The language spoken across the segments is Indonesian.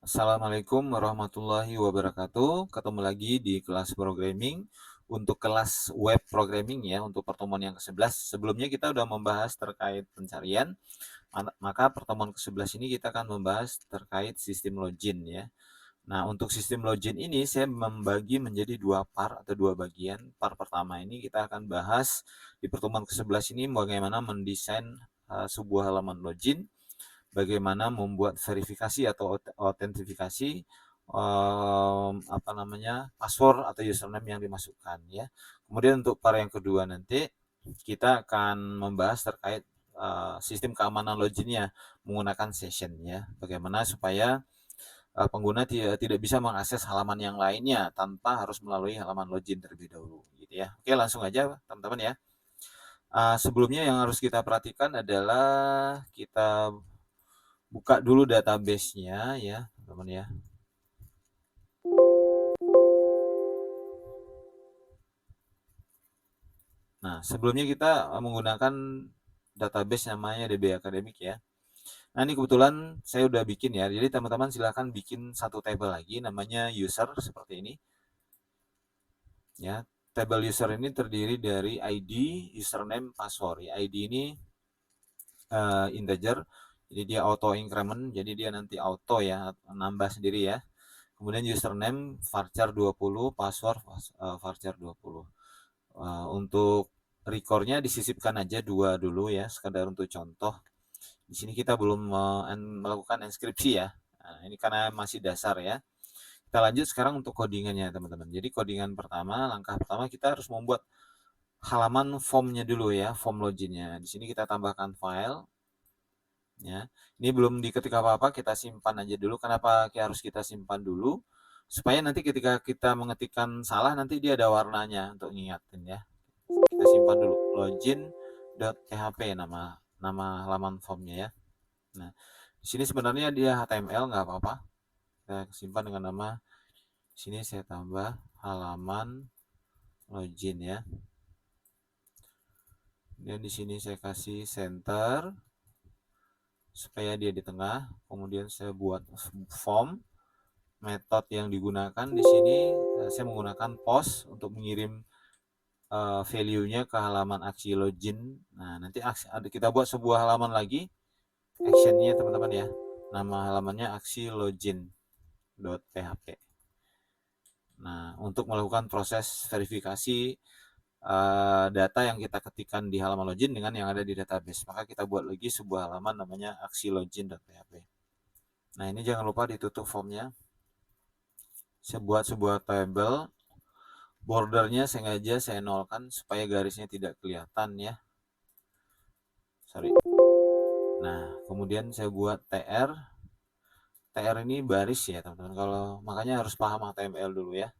Assalamualaikum warahmatullahi wabarakatuh. Ketemu lagi di kelas programming untuk kelas web programming ya, untuk pertemuan yang ke-11. Sebelumnya kita sudah membahas terkait pencarian, maka pertemuan ke-11 ini kita akan membahas terkait sistem login ya. Nah, untuk sistem login ini saya membagi menjadi dua part atau dua bagian. Part pertama ini kita akan bahas di pertemuan ke-11 ini bagaimana mendesain sebuah halaman login, bagaimana membuat verifikasi atau autentifikasi password atau username yang dimasukkan ya. Kemudian untuk para yang kedua nanti kita akan membahas terkait sistem keamanan loginnya menggunakan session ya. Bagaimana supaya pengguna tidak bisa mengakses halaman yang lainnya tanpa harus melalui halaman login terlebih dahulu gitu ya. Oke, langsung aja teman-teman ya. Sebelumnya yang harus kita perhatikan adalah kita buka dulu database-nya ya, teman-teman ya. Nah, sebelumnya kita menggunakan database namanya DB Academic ya. Nah, ini kebetulan saya udah bikin ya. Jadi teman-teman silahkan bikin satu table lagi namanya user seperti ini. Ya, table user ini terdiri dari ID, username, password. Ya, ID ini integer, jadi dia auto increment, jadi dia nanti auto ya, nambah sendiri ya. Kemudian username varchar 20, password varchar 20. Untuk recordnya disisipkan aja dua dulu ya, sekadar untuk contoh. Di sini kita belum melakukan inskripsi ya. Nah, ini karena masih dasar ya. Kita lanjut sekarang untuk codingannya teman-teman. Jadi codingan pertama, langkah pertama kita harus membuat halaman formnya dulu ya, form loginnya. Di sini kita tambahkan file ya. Ini belum diketik apa-apa, kita simpan aja dulu. Kenapa harus kita simpan dulu? Supaya nanti ketika kita mengetikkan salah nanti dia ada warnanya untuk ngingatin ya. Kita simpan dulu login.php nama halaman formnya ya. Nah, di sini sebenarnya dia HTML nggak apa-apa. Saya simpan dengan nama, di sini saya tambah halaman login ya. Dan di sini saya kasih center supaya dia di tengah. Kemudian saya buat form. Metode yang digunakan di sini saya menggunakan post untuk mengirim value-nya ke halaman aksi login. Nah, nanti kita buat sebuah halaman lagi action-nya teman-teman ya. Nama halamannya aksi login.php. Nah, untuk melakukan proses verifikasi data yang kita ketikkan di halaman login dengan yang ada di database, maka kita buat lagi sebuah halaman namanya aksi login.php. Nah, ini jangan lupa ditutup formnya. Saya buat sebuah table, bordernya sengaja saya nolkan supaya garisnya tidak kelihatan ya. Sorry. Nah, kemudian saya buat tr. TR ini baris ya teman-teman. Kalau makanya harus paham HTML dulu ya.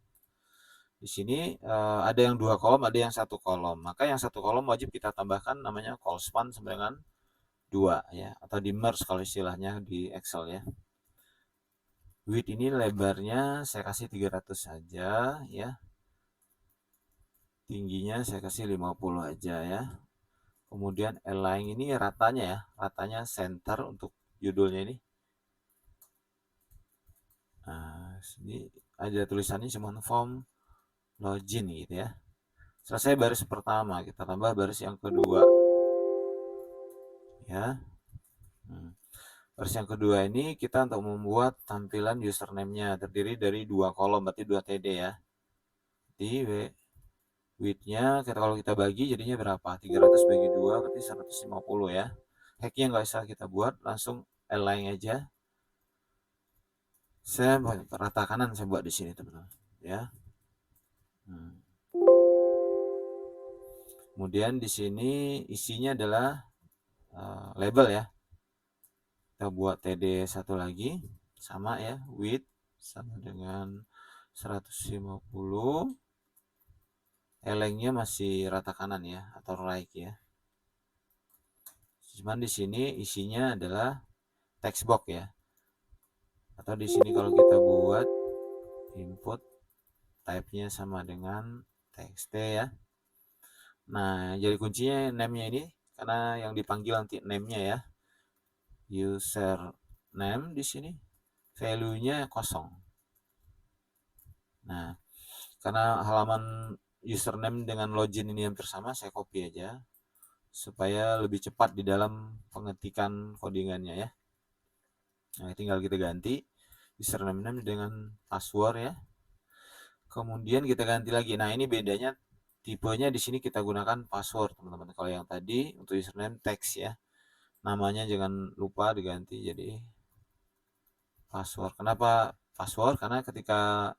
Di sini ada yang dua kolom, ada yang satu kolom. Maka yang satu kolom wajib kita tambahkan namanya colspan sama dengan 2 ya, atau di merge kalau istilahnya di Excel ya. Width ini lebarnya saya kasih 300 saja ya. Tingginya saya kasih 50 aja ya. Kemudian align ini ratanya ya, ratanya center untuk judulnya ini. Nah, sini ada tulisannya cuma form login gitu ya. Selesai baris pertama, kita tambah baris yang kedua ya. Baris yang kedua ini kita untuk membuat tampilan username-nya terdiri dari dua kolom, berarti 2 TD ya. Di width-nya kalau kita bagi jadinya berapa? 300 bagi 2 berarti 150 ya. Hack-nya nggak usah kita buat, langsung align aja. Saya rata kanan saya buat di sini teman-teman ya. Kemudian di sini isinya adalah label ya. Kita buat TD satu lagi sama ya, width sama dengan 150. Align-nya masih rata kanan ya atau right ya. Cuman di sini isinya adalah text box ya. Atau di sini kalau kita buat input type-nya sama dengan txt ya. Nah, jadi kuncinya name-nya ini karena yang dipanggil nanti name-nya ya. User name di sini value-nya kosong. Nah, karena halaman username dengan login ini yang bersama, saya copy aja supaya lebih cepat di dalam pengetikan codingannya ya. Nah, tinggal kita ganti username dengan password ya. Kemudian kita ganti lagi. Nah, ini bedanya tipenya di sini kita gunakan password, teman-teman. Kalau yang tadi untuk username teks ya. Namanya jangan lupa diganti jadi password. Kenapa password? Karena ketika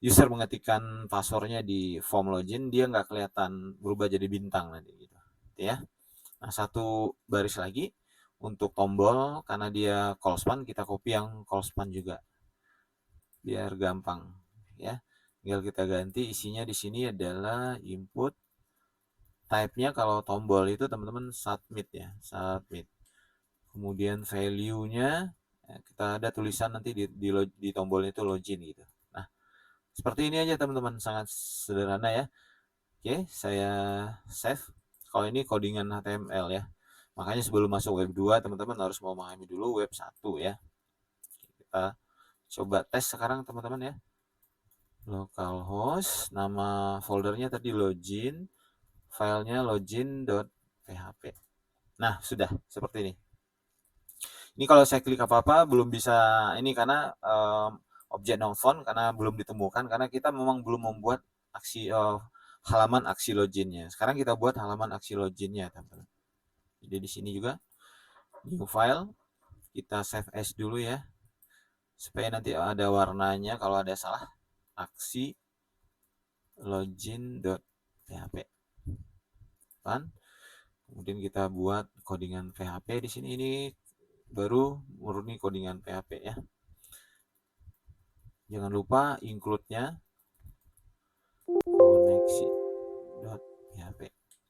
user mengetikkan passwordnya di form login, dia nggak kelihatan berubah jadi bintang nanti gitu ya. Nah, satu baris lagi untuk tombol, karena dia call span, kita copy yang call span juga biar gampang ya. Tinggal kita ganti isinya di sini adalah input. Type-nya kalau tombol itu teman-teman submit ya, submit. Kemudian value-nya kita ada tulisan nanti di tombolnya itu login gitu. Nah, seperti ini aja teman-teman, sangat sederhana ya. Oke, saya save. Kalau ini codingan HTML ya. Makanya sebelum masuk web 2 teman-teman harus memahami dulu web 1 ya. Kita coba tes sekarang teman-teman ya. Localhost, nama foldernya tadi login, filenya login.php. Nah, sudah seperti ini. Ini kalau saya klik apa-apa belum bisa ini karena objek non-found karena belum ditemukan, karena kita memang belum membuat aksi halaman aksi loginnya. Sekarang kita buat halaman aksi loginnya, teman-teman. Jadi di sini juga new file, kita save as dulu ya, supaya nanti ada warnanya kalau ada salah. Aksi login.php. Kan? Kemudian kita buat codingan PHP di sini, ini baru murni codingan PHP ya. Jangan lupa include-nya koneksi.php.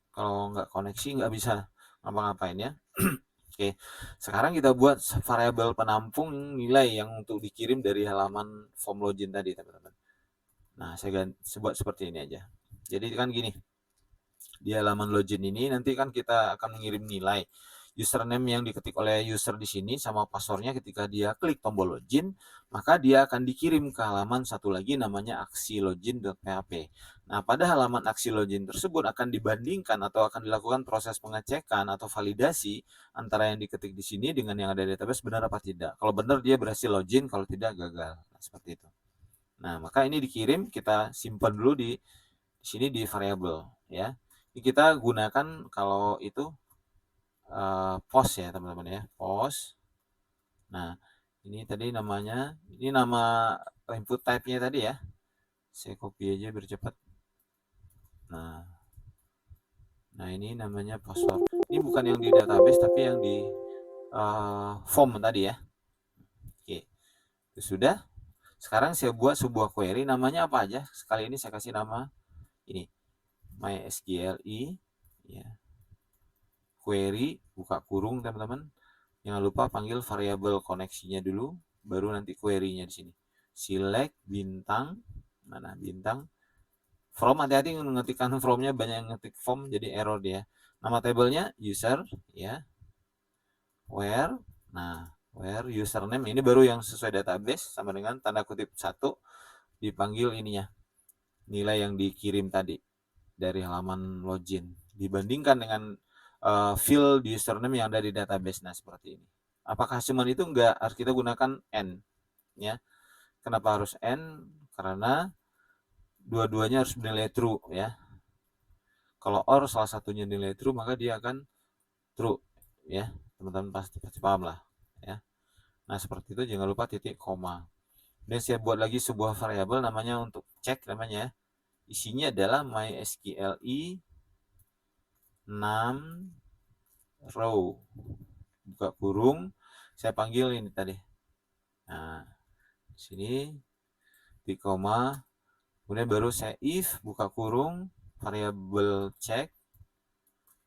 Kalau nggak koneksi nggak bisa ngapa-ngapain ya. Oke, sekarang kita buat variabel penampung nilai yang untuk dikirim dari halaman form login tadi, teman-teman. Nah, saya buat seperti ini aja. Jadi kan gini, di halaman login ini nanti kan kita akan mengirim nilai. Username yang diketik oleh user di sini sama passwordnya ketika dia klik tombol login, maka dia akan dikirim ke halaman satu lagi namanya aksi login.php. Nah, pada halaman aksi login tersebut akan dibandingkan atau akan dilakukan proses pengecekan atau validasi antara yang diketik di sini dengan yang ada di database benar apa tidak. Kalau benar dia berhasil login, kalau tidak gagal. Nah, seperti itu. Nah, maka ini dikirim, kita simpan dulu di sini di variabel ya. Ini kita gunakan kalau itu post ya teman-teman ya, post. Nah, ini tadi namanya, ini nama input type-nya tadi ya. Saya copy aja biar cepat. Nah ini namanya password. Ini bukan yang di database tapi yang di form tadi ya. Oke, itu sudah. Sekarang saya buat sebuah query, namanya apa aja. Sekali ini saya kasih nama ini MySQLi ya. Query buka kurung teman-teman. Jangan lupa panggil variabel koneksinya dulu, baru nanti query-nya di sini. Select bintang, mana bintang. From, hati-hati mengetikkan from-nya, banyak yang ngetik from jadi error dia. Nama tabelnya user ya. Where, nah where username ini baru yang sesuai database sama dengan tanda kutip 1 dipanggil ininya. Nilai yang dikirim tadi dari halaman login dibandingkan dengan field username yang ada di database. Nah, seperti ini. Apakah cuman itu? Enggak, harus kita gunakan n ya. Kenapa harus n? Karena dua-duanya harus bernilai true ya. Kalau or salah satunya nilai true, maka dia akan true ya. Teman-teman pasti paham lah ya. Nah, seperti itu, jangan lupa titik koma. Dan saya buat lagi sebuah variabel namanya untuk cek namanya. Isinya adalah MySQLi 6 row buka kurung, saya panggil ini tadi. Nah, sini di koma, kemudian baru saya if buka kurung variabel check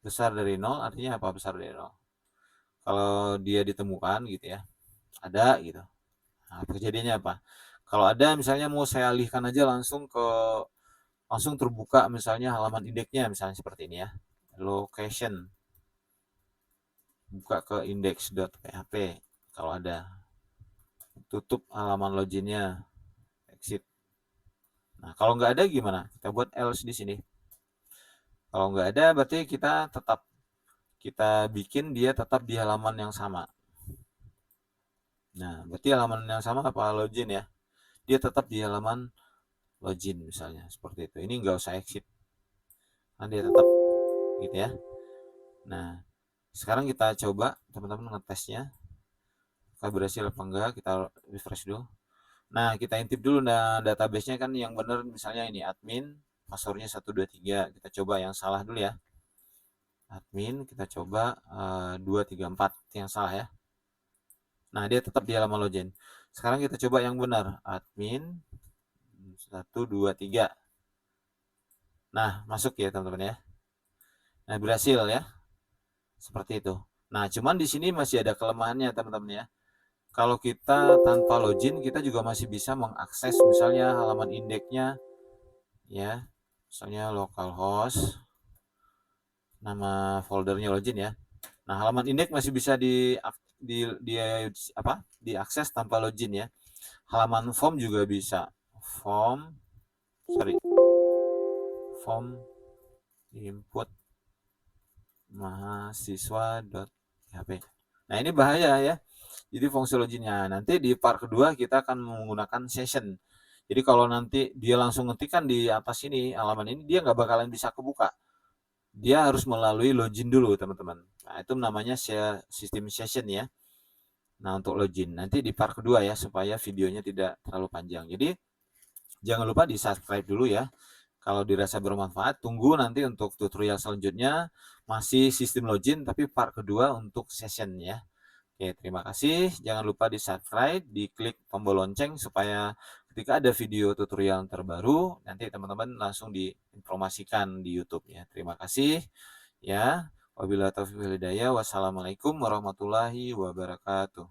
besar dari 0, artinya apa besar dari 0? Kalau dia ditemukan gitu ya, ada gitu. Nah, kejadiannya apa? Kalau ada misalnya mau saya alihkan aja langsung terbuka misalnya halaman indeksnya misalnya seperti ini ya. Location buka ke index.php kalau ada. tutup halaman loginnya, exit. Nah, kalau nggak ada gimana? Kita buat else di sini. Kalau nggak ada berarti kita bikin dia tetap di halaman yang sama. Nah, berarti halaman yang sama apa login ya? Dia tetap di halaman login misalnya, seperti itu. Ini nggak usah exit. Nah, dia tetap gitu ya. Nah, sekarang kita coba teman-teman ngetesnya. Apakah berhasil apa enggak? Kita refresh dulu. Nah, kita intip dulu database-nya kan yang benar misalnya ini admin, passwordnya 123. Kita coba yang salah dulu ya. Admin, kita coba 234 yang salah ya. Nah, dia tetap di halaman login. Sekarang kita coba yang benar. Admin 123. Nah, masuk ya teman-teman ya. Nah, berhasil ya. Seperti itu. Nah, cuman di sini masih ada kelemahannya teman-teman ya. Kalau kita tanpa login, kita juga masih bisa mengakses misalnya halaman indeksnya ya. Misalnya localhost, nama foldernya login ya. Nah, halaman indeks masih bisa diakses tanpa login ya. Halaman form juga bisa. Form input mahasiswa.php. Nah, ini bahaya ya. Jadi fungsi loginnya. Nanti di part kedua kita akan menggunakan session. Jadi kalau nanti dia langsung ngetikkan di atas ini, halaman ini, dia nggak bakalan bisa kebuka. Dia harus melalui login dulu, teman-teman. Nah, itu namanya sistem session ya. Nah, untuk login. Nanti di part kedua ya, supaya videonya tidak terlalu panjang. Jadi, jangan lupa di-subscribe dulu ya. Kalau dirasa bermanfaat, tunggu nanti untuk tutorial selanjutnya. Masih sistem login, tapi part kedua untuk session ya. Oke, terima kasih. Jangan lupa di-subscribe, diklik tombol lonceng supaya ketika ada video tutorial terbaru, nanti teman-teman langsung diinformasikan di YouTube ya. Terima kasih ya. Wabillahi taufiq wal hidayah. Wassalamualaikum warahmatullahi wabarakatuh.